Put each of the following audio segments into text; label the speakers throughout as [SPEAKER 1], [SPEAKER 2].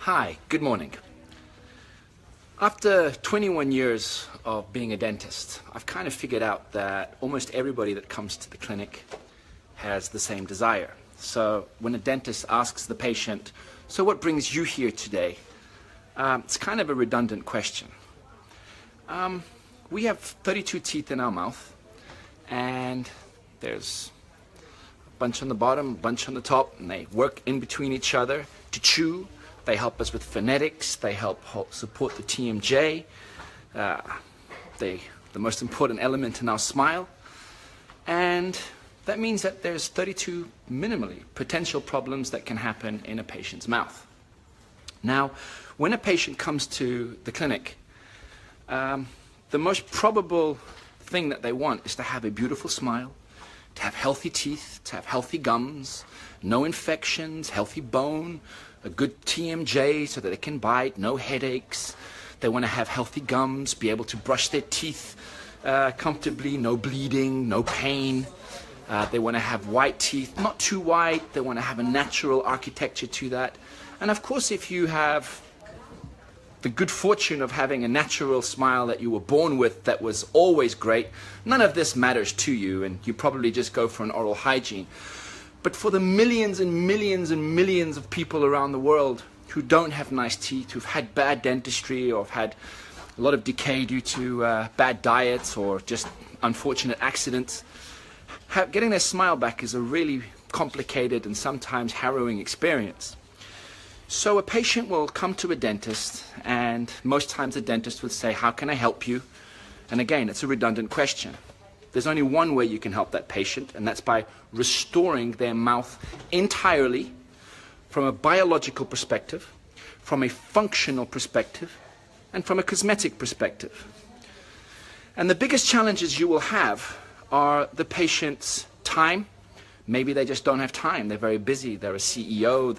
[SPEAKER 1] Hi, good morning. After 21 years of being a dentist, I've kind of figured out that almost everybody that comes to the clinic has the same desire. So when a dentist asks the patient, "So what brings you here today?" It's kind of a redundant question. We have 32 teeth in our mouth, and there's a bunch on the bottom, a bunch on the top, and they work in between each other to chew. They help us with phonetics, they help support the TMJ, the most important element in our smile. And that means that there's 32 minimally potential problems that can happen in a patient's mouth. Now, when a patient comes to the clinic, the most probable thing that they want is to have a beautiful smile, to have healthy teeth, to have healthy gums, no infections, healthy bone, a good TMJ so that they can bite, no headaches. They want to have healthy gums, be able to brush their teeth comfortably, no bleeding, no pain. They want to have white teeth, not too white. They want to have a natural architecture to that. And of course, if you have the good fortune of having a natural smile that you were born with that was always great, none of this matters to you, and you probably just go for an oral hygiene. But for the millions and millions and millions of people around the world who don't have nice teeth, who've had bad dentistry or have had a lot of decay due to bad diets or just unfortunate accidents, getting their smile back is a really complicated and sometimes harrowing experience. So a patient will come to a dentist, and most times a dentist would say, "How can I help you?" And again, it's a redundant question. There's only one way you can help that patient, and that's by restoring their mouth entirely from a biological perspective, from a functional perspective, and from a cosmetic perspective. And the biggest challenges you will have are the patient's time. Maybe they just don't have time. They're very busy. They're a CEO.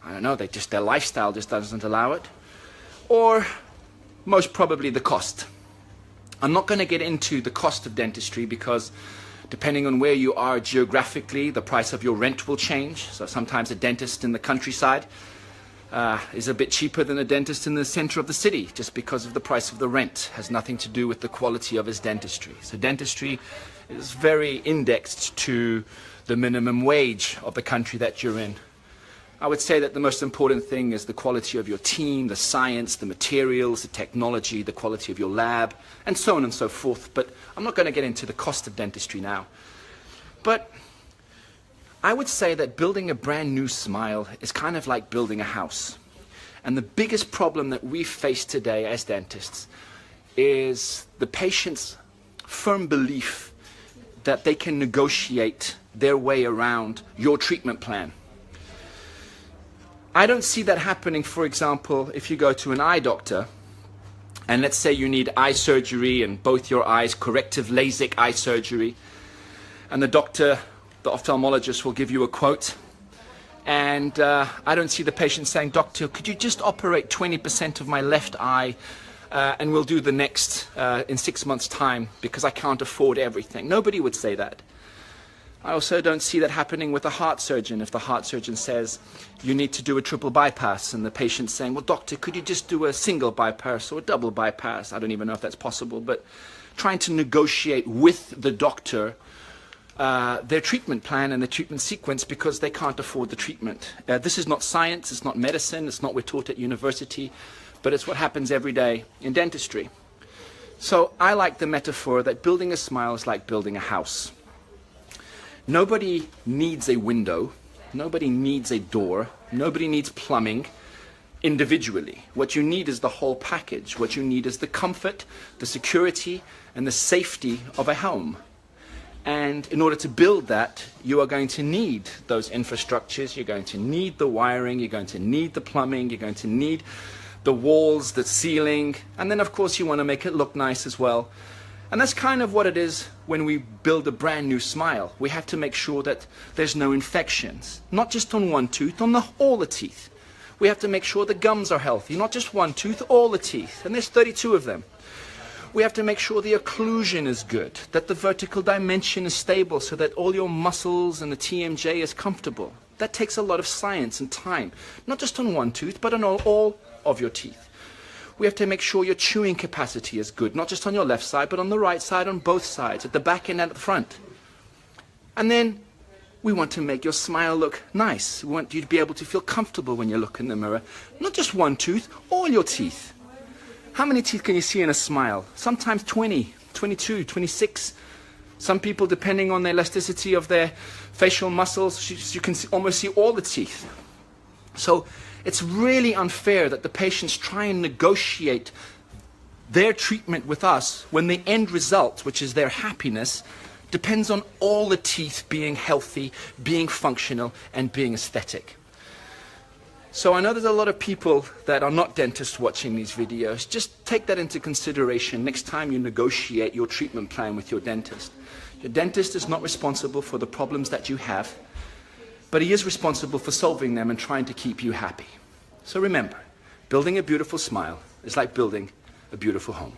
[SPEAKER 1] I don't know, their lifestyle just doesn't allow it. Or most probably the cost. I'm not going to get into the cost of dentistry because depending on where you are geographically, the price of your rent will change. So sometimes a dentist in the countryside is a bit cheaper than a dentist in the center of the city just because of the price of the rent. It has nothing to do with the quality of his dentistry. So dentistry is very indexed to the minimum wage of the country that you're in. I would say that the most important thing is the quality of your team, the science, the materials, the technology, the quality of your lab, and so on and so forth. But I'm not going to get into the cost of dentistry now. But I would say that building a brand new smile is kind of like building a house. And the biggest problem that we face today as dentists is the patient's firm belief that they can negotiate their way around your treatment plan. I don't see that happening, for example, if you go to an eye doctor, and let's say you need eye surgery in both your eyes, corrective LASIK eye surgery, and the doctor, the ophthalmologist, will give you a quote, and I don't see the patient saying, "Doctor, could you just operate 20% of my left eye, and we'll do the next in 6 months' time because I can't afford everything." Nobody would say that. I also don't see that happening with a heart surgeon. If the heart surgeon says, "You need to do a triple bypass," and the patient's saying, "Well, doctor, could you just do a single bypass or a double bypass?" I don't even know if that's possible, but trying to negotiate with the doctor their treatment plan and the treatment sequence because they can't afford the treatment. This is not science, it's not medicine, it's not what we're taught at university, but it's what happens every day in dentistry. So I like the metaphor that building a smile is like building a house. Nobody needs a window, nobody needs a door, nobody needs plumbing individually. What you need is the whole package. What you need is the comfort, the security, and the safety of a home. And in order to build that, you are going to need those infrastructures, you're going to need the wiring, you're going to need the plumbing, you're going to need the walls, the ceiling, and then of course you want to make it look nice as well. And that's kind of what it is when we build a brand new smile. We have to make sure that there's no infections, not just on one tooth, on all the teeth. We have to make sure the gums are healthy, not just one tooth, all the teeth, and there's 32 of them. We have to make sure the occlusion is good, that the vertical dimension is stable so that all your muscles and the TMJ is comfortable. That takes a lot of science and time, not just on one tooth, but on all of your teeth. We have to make sure your chewing capacity is good, not just on your left side, but on the right side, on both sides, at the back and at the front. And then we want to make your smile look nice. We want you to be able to feel comfortable when you look in the mirror. Not just one tooth, all your teeth. How many teeth can you see in a smile? Sometimes 20, 22, 26. Some people, depending on the elasticity of their facial muscles, you can almost see all the teeth. So it's really unfair that the patients try and negotiate their treatment with us when the end result, which is their happiness, depends on all the teeth being healthy, being functional, and being aesthetic. So I know there's a lot of people that are not dentists watching these videos. Just take that into consideration next time you negotiate your treatment plan with your dentist. Your dentist is not responsible for the problems that you have, but he is responsible for solving them and trying to keep you happy. So remember, building a beautiful smile is like building a beautiful home.